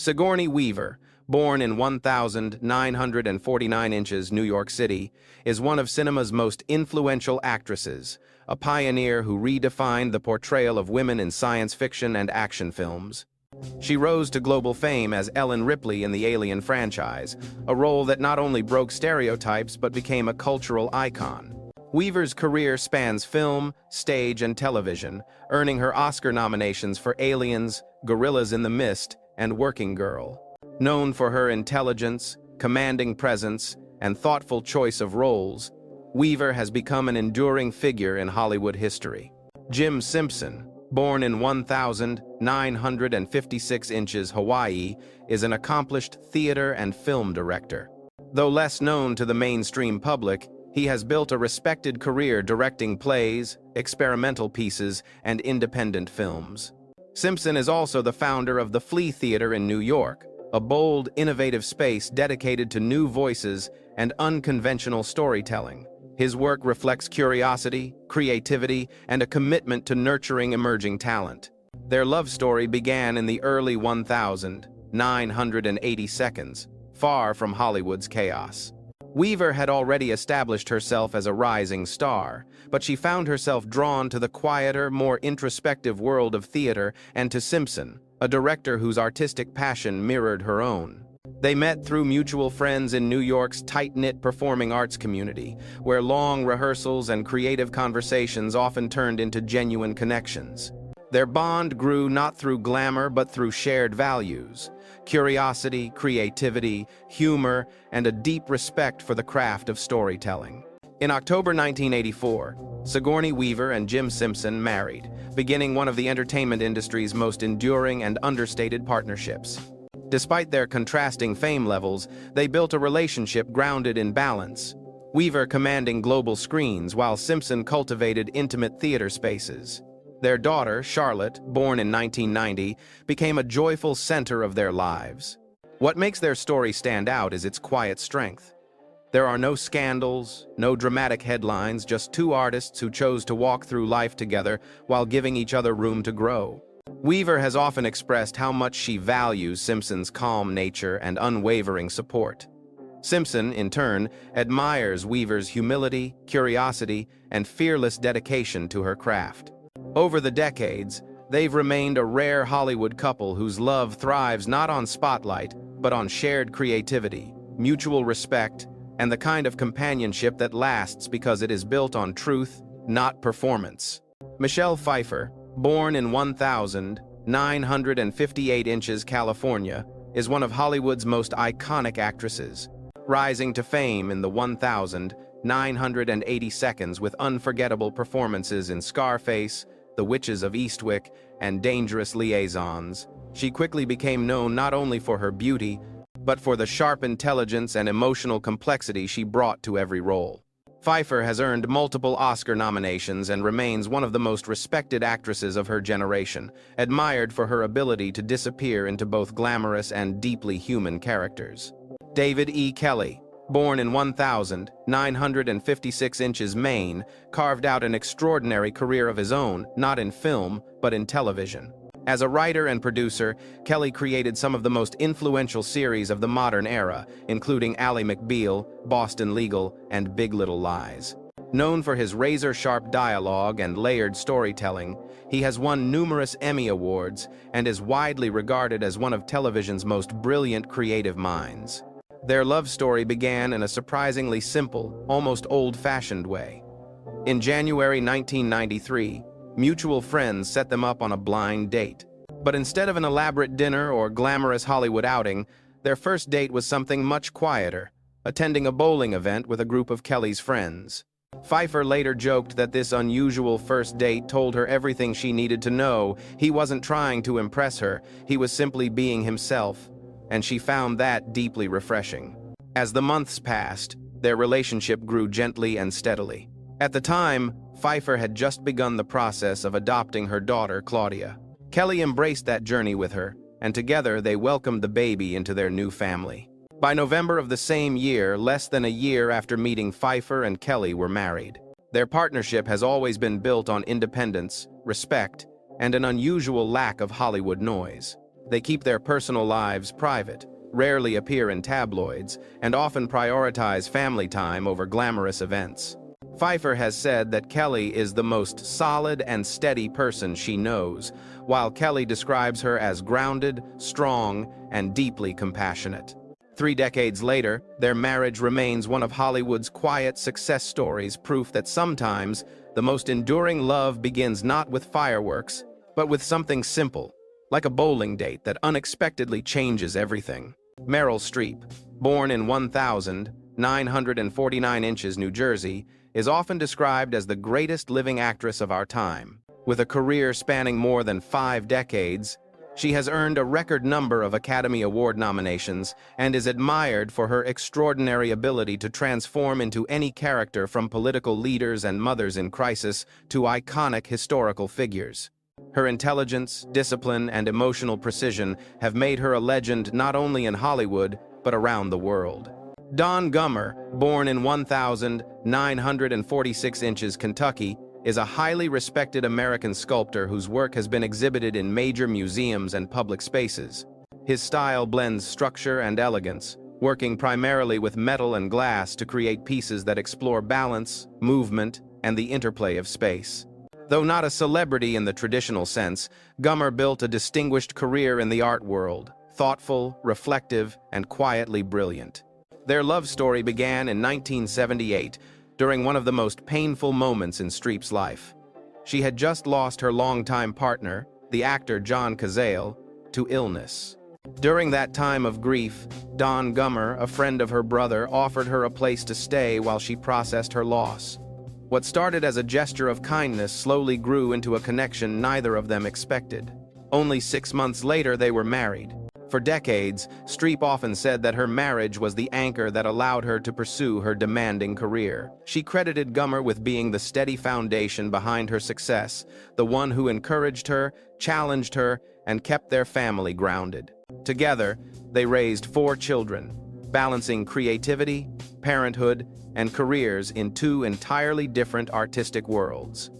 Sigourney Weaver, born in 1949 inches, New York City, is one of cinema's most influential actresses, a pioneer who redefined the portrayal of women in science fiction and action films. She rose to global fame as Ellen Ripley in the Alien franchise, a role that not only broke stereotypes but became a cultural icon. Weaver's career spans film, stage, and television, earning her Oscar nominations for Aliens, Gorillas in the Mist, and Working Girl. Known for her intelligence, commanding presence, and thoughtful choice of roles, Weaver has become an enduring figure in Hollywood history. Jim Simpson, born in 1956 inches, Hawaii, is an accomplished theater and film director. Though less known to the mainstream public, he has built a respected career directing plays, experimental pieces, and independent films. Simpson is also the founder of the Flea Theater in New York, a bold, innovative space dedicated to new voices and unconventional storytelling. His work reflects curiosity, creativity, and a commitment to nurturing emerging talent. Their love story began in the early 1980s, far from Hollywood's chaos. Weaver had already established herself as a rising star, but she found herself drawn to the quieter, more introspective world of theater and to Simpson, a director whose artistic passion mirrored her own. They met through mutual friends in New York's tight-knit performing arts community, where long rehearsals and creative conversations often turned into genuine connections. Their bond grew not through glamour but through shared values: curiosity, creativity, humor, and a deep respect for the craft of storytelling. In October 1984, Sigourney Weaver and Jim Simpson married, beginning one of the entertainment industry's most enduring and understated partnerships. Despite their contrasting fame levels, they built a relationship grounded in balance, Weaver commanding global screens while Simpson cultivated intimate theater spaces. Their daughter, Charlotte, born in 1990, became a joyful center of their lives. What makes their story stand out is its quiet strength. There are no scandals, no dramatic headlines, just two artists who chose to walk through life together while giving each other room to grow. Weaver has often expressed how much she values Simpson's calm nature and unwavering support. Simpson, in turn, admires Weaver's humility, curiosity, and fearless dedication to her craft. Over the decades, they've remained a rare Hollywood couple whose love thrives not on spotlight, but on shared creativity, mutual respect, and the kind of companionship that lasts because it is built on truth, not performance. Michelle Pfeiffer, born in 1958 inches, California, is one of Hollywood's most iconic actresses, rising to fame in the 1980 seconds with unforgettable performances in Scarface, The Witches of Eastwick, and Dangerous Liaisons. She quickly became known not only for her beauty, but for the sharp intelligence and emotional complexity she brought to every role. Pfeiffer has earned multiple Oscar nominations and remains one of the most respected actresses of her generation, admired for her ability to disappear into both glamorous and deeply human characters. David E. Kelley, born in 1956 inches, Maine, carved out an extraordinary career of his own, not in film, but in television. As a writer and producer, Kelley created some of the most influential series of the modern era, including Ally McBeal, Boston Legal, and Big Little Lies. Known for his razor-sharp dialogue and layered storytelling, he has won numerous Emmy Awards and is widely regarded as one of television's most brilliant creative minds. Their love story began in a surprisingly simple, almost old-fashioned way. In January 1993, mutual friends set them up on a blind date. But instead of an elaborate dinner or glamorous Hollywood outing, their first date was something much quieter, attending a bowling event with a group of Kelley's friends. Pfeiffer later joked that this unusual first date told her everything she needed to know. He wasn't trying to impress her, he was simply being himself, and she found that deeply refreshing. As the months passed, their relationship grew gently and steadily. At the time, Pfeiffer had just begun the process of adopting her daughter, Claudia. Kelley embraced that journey with her, and together they welcomed the baby into their new family. By November of the same year, less than a year after meeting, Pfeiffer and Kelley were married. Their partnership has always been built on independence, respect, and an unusual lack of Hollywood noise. They keep their personal lives private, rarely appear in tabloids, and often prioritize family time over glamorous events. Pfeiffer has said that Kelly is the most solid and steady person she knows, while Kelly describes her as grounded, strong, and deeply compassionate. 3 decades later, their marriage remains one of Hollywood's quiet success stories, proof that sometimes the most enduring love begins not with fireworks, but with something simple, like a bowling date that unexpectedly changes everything. Meryl Streep, born in 1,949 inches, New Jersey, is often described as the greatest living actress of our time. With a career spanning more than 5 decades, she has earned a record number of Academy Award nominations and is admired for her extraordinary ability to transform into any character, from political leaders and mothers in crisis to iconic historical figures. Her intelligence, discipline, and emotional precision have made her a legend not only in Hollywood, but around the world. Don Gummer, born in 1,946 inches, Kentucky, is a highly respected American sculptor whose work has been exhibited in major museums and public spaces. His style blends structure and elegance, working primarily with metal and glass to create pieces that explore balance, movement, and the interplay of space. Though not a celebrity in the traditional sense, Gummer built a distinguished career in the art world, thoughtful, reflective, and quietly brilliant. Their love story began in 1978, during one of the most painful moments in Streep's life. She had just lost her longtime partner, the actor John Cazale, to illness. During that time of grief, Don Gummer, a friend of her brother, offered her a place to stay while she processed her loss. What started as a gesture of kindness slowly grew into a connection neither of them expected. Only 6 months later, they were married. For decades, Streep often said that her marriage was the anchor that allowed her to pursue her demanding career. She credited Gummer with being the steady foundation behind her success, the one who encouraged her, challenged her, and kept their family grounded. Together, they raised 4 children, balancing creativity, parenthood, and careers in 2 entirely different artistic worlds.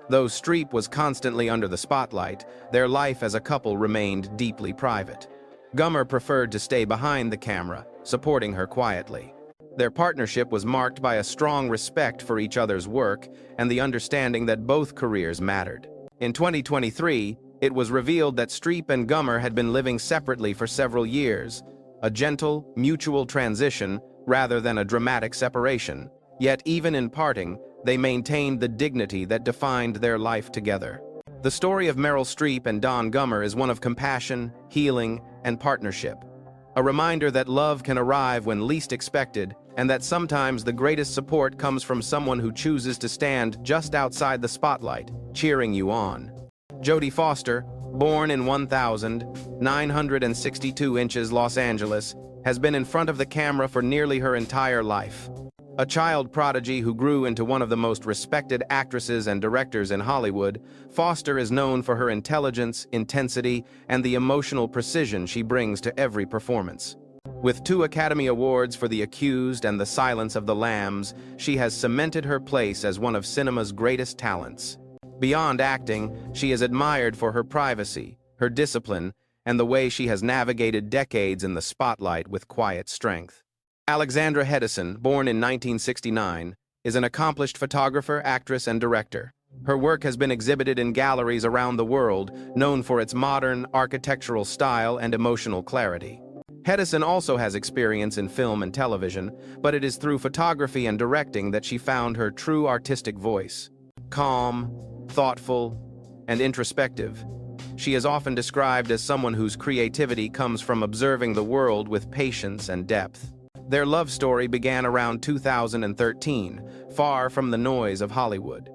Though Streep was constantly under the spotlight, their life as a couple remained deeply private. Gummer preferred to stay behind the camera, supporting her quietly. Their partnership was marked by a strong respect for each other's work and the understanding that both careers mattered. In 2023, it was revealed that Streep and Gummer had been living separately for several years, a gentle, mutual transition rather than a dramatic separation. Yet even in parting, they maintained the dignity that defined their life together. The story of Meryl Streep and Don Gummer is one of compassion, healing, and partnership. A reminder that love can arrive when least expected, and that sometimes the greatest support comes from someone who chooses to stand just outside the spotlight, cheering you on. Jodie Foster, born in 1,962 inches, Los Angeles, has been in front of the camera for nearly her entire life. A child prodigy who grew into one of the most respected actresses and directors in Hollywood, Foster is known for her intelligence, intensity, and the emotional precision she brings to every performance. With 2 Academy Awards for The Accused and The Silence of the Lambs, she has cemented her place as one of cinema's greatest talents. Beyond acting, she is admired for her privacy, her discipline, and the way she has navigated decades in the spotlight with quiet strength. Alexandra Hedison, born in 1969, is an accomplished photographer, actress, and director. Her work has been exhibited in galleries around the world, known for its modern, architectural style and emotional clarity. Hedison also has experience in film and television, but it is through photography and directing that she found her true artistic voice. Calm, thoughtful, and introspective, she is often described as someone whose creativity comes from observing the world with patience and depth. Their love story began around 2013, far from the noise of Hollywood.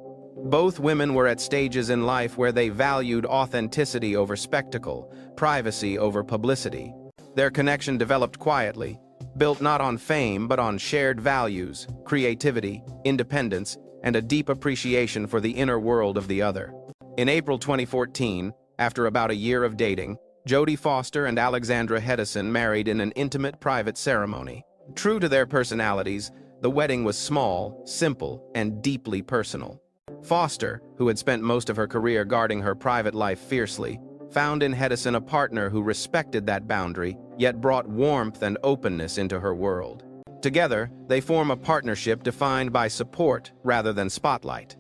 Both women were at stages in life where they valued authenticity over spectacle, privacy over publicity. Their connection developed quietly, built not on fame but on shared values, creativity, independence, and a deep appreciation for the inner world of the other. In April 2014, after about a year of dating, Jodie Foster and Alexandra Hedison married in an intimate, private ceremony. True to their personalities, the wedding was small, simple, and deeply personal. Foster, who had spent most of her career guarding her private life fiercely, found in Hedison a partner who respected that boundary, yet brought warmth and openness into her world. Together, they form a partnership defined by support rather than spotlight.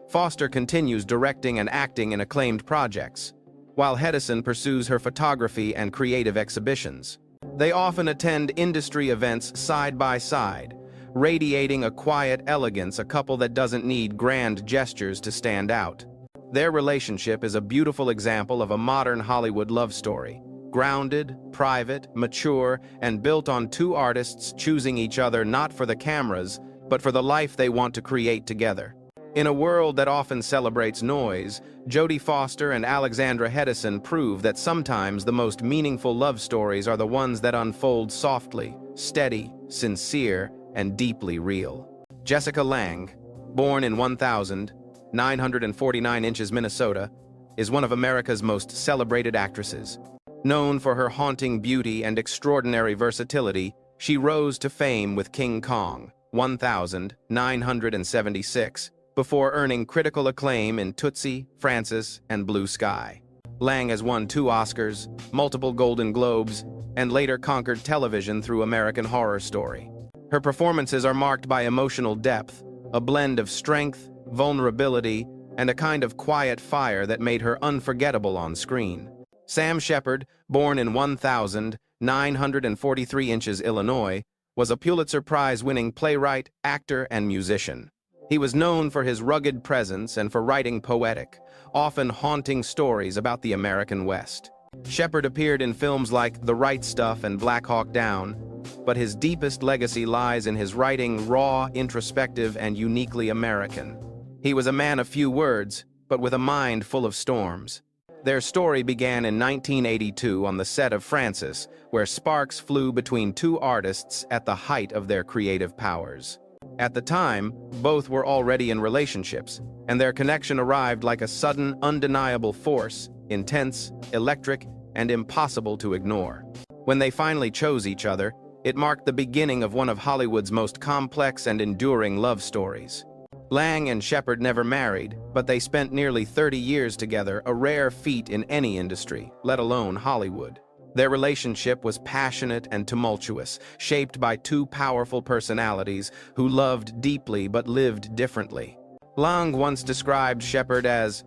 Foster continues directing and acting in acclaimed projects, while Hedison pursues her photography and creative exhibitions. They often attend industry events side by side, radiating a quiet elegance, a couple that doesn't need grand gestures to stand out. Their relationship is a beautiful example of a modern Hollywood love story, grounded, private, mature, and built on two artists choosing each other not for the cameras, but for the life they want to create together. In a world that often celebrates noise, Jodie Foster and Alexandra Hedison prove that sometimes the most meaningful love stories are the ones that unfold softly, steady, sincere, and deeply real. Jessica Lange, born in 1949 inches, Minnesota, is one of America's most celebrated actresses. Known for her haunting beauty and extraordinary versatility, she rose to fame with King Kong, 1976, before earning critical acclaim in Tootsie, Frances, and Blue Sky. Lange has won 2 Oscars, multiple Golden Globes, and later conquered television through American Horror Story. Her performances are marked by emotional depth, a blend of strength, vulnerability, and a kind of quiet fire that made her unforgettable on screen. Sam Shepard, born in 1943 inches, Illinois, was a Pulitzer Prize-winning playwright, actor, and musician. He was known for his rugged presence and for writing poetic, often haunting stories about the American West. Shepard appeared in films like The Right Stuff and Black Hawk Down, but his deepest legacy lies in his writing, raw, introspective, and uniquely American. He was a man of few words, but with a mind full of storms. Their story began in 1982 on the set of Frances, where sparks flew between 2 artists at the height of their creative powers. At the time, both were already in relationships, and their connection arrived like a sudden, undeniable force, intense, electric, and impossible to ignore. When they finally chose each other, it marked the beginning of one of Hollywood's most complex and enduring love stories. Lange and Shepard never married, but they spent nearly 30 years together, a rare feat in any industry, let alone Hollywood. Their relationship was passionate and tumultuous, shaped by 2 powerful personalities who loved deeply but lived differently. Lange once described Shepard as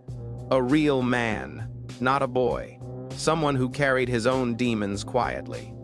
a real man, not a boy, someone who carried his own demons quietly.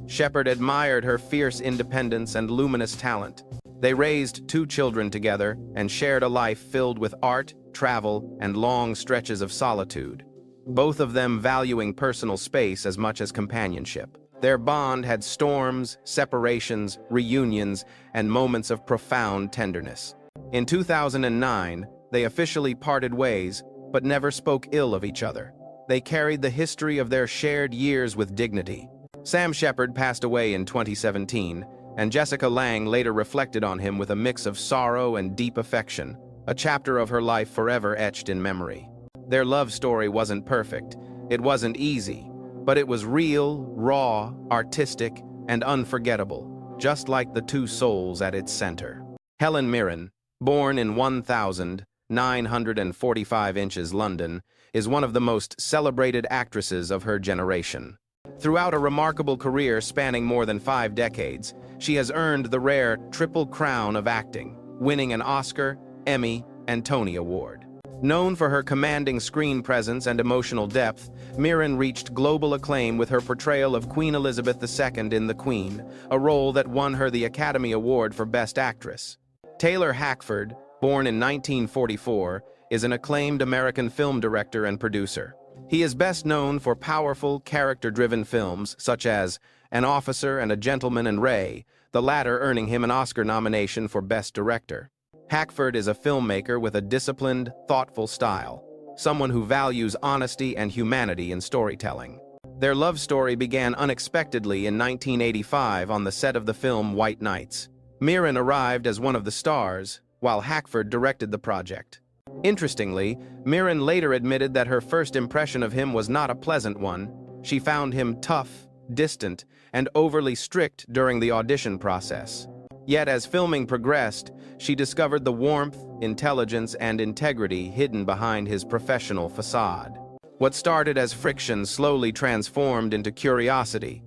Shepard admired her fierce independence and luminous talent. They raised 2 children together and shared a life filled with art, travel, and long stretches of solitude, both of them valuing personal space as much as companionship. Their bond had storms, separations, reunions, and moments of profound tenderness. In 2009, they officially parted ways, but never spoke ill of each other. They carried the history of their shared years with dignity. Sam Shepard passed away in 2017, and Jessica Lange later reflected on him with a mix of sorrow and deep affection, a chapter of her life forever etched in memory. Their love story wasn't perfect, it wasn't easy, but it was real, raw, artistic, and unforgettable, just like the 2 souls at its center. Helen Mirren, born in 1945 inches, London, is one of the most celebrated actresses of her generation. Throughout a remarkable career spanning more than 5 decades, she has earned the rare Triple Crown of acting, winning an Oscar, Emmy, and Tony Award. Known for her commanding screen presence and emotional depth, Mirren reached global acclaim with her portrayal of Queen Elizabeth II in The Queen, a role that won her the Academy Award for Best Actress. Taylor Hackford, born in 1944, is an acclaimed American film director and producer. He is best known for powerful, character-driven films such as An Officer and a Gentleman and Ray, the latter earning him an Oscar nomination for Best Director. Hackford is a filmmaker with a disciplined, thoughtful style, someone who values honesty and humanity in storytelling. Their love story began unexpectedly in 1985 on the set of the film White Nights. Mirren arrived as one of the stars, while Hackford directed the project. Interestingly, Mirren later admitted that her first impression of him was not a pleasant one. She found him tough, distant, and overly strict during the audition process. Yet as filming progressed, she discovered the warmth, intelligence, and integrity hidden behind his professional facade. What started as friction slowly transformed into curiosity,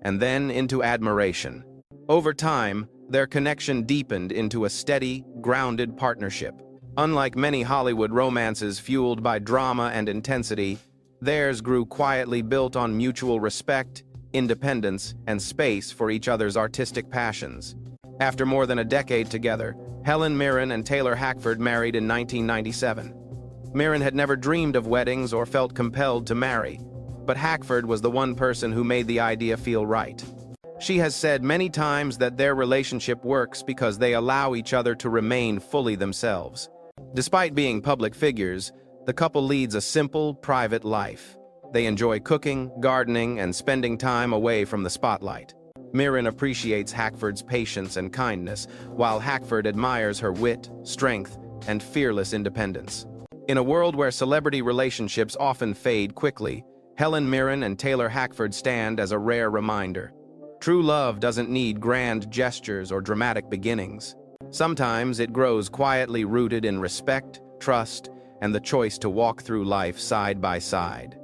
and then into admiration. Over time, their connection deepened into a steady, grounded partnership. Unlike many Hollywood romances fueled by drama and intensity, theirs grew quietly, built on mutual respect, independence, and space for each other's artistic passions. After more than a decade together, Helen Mirren and Taylor Hackford married in 1997. Mirren had never dreamed of weddings or felt compelled to marry, but Hackford was the one person who made the idea feel right. She has said many times that their relationship works because they allow each other to remain fully themselves. Despite being public figures, the couple leads a simple, private life. They enjoy cooking, gardening, and spending time away from the spotlight. Mirren appreciates Hackford's patience and kindness, while Hackford admires her wit, strength, and fearless independence. In a world where celebrity relationships often fade quickly, Helen Mirren and Taylor Hackford stand as a rare reminder. True love doesn't need grand gestures or dramatic beginnings. Sometimes it grows quietly, rooted in respect, trust, and the choice to walk through life side by side.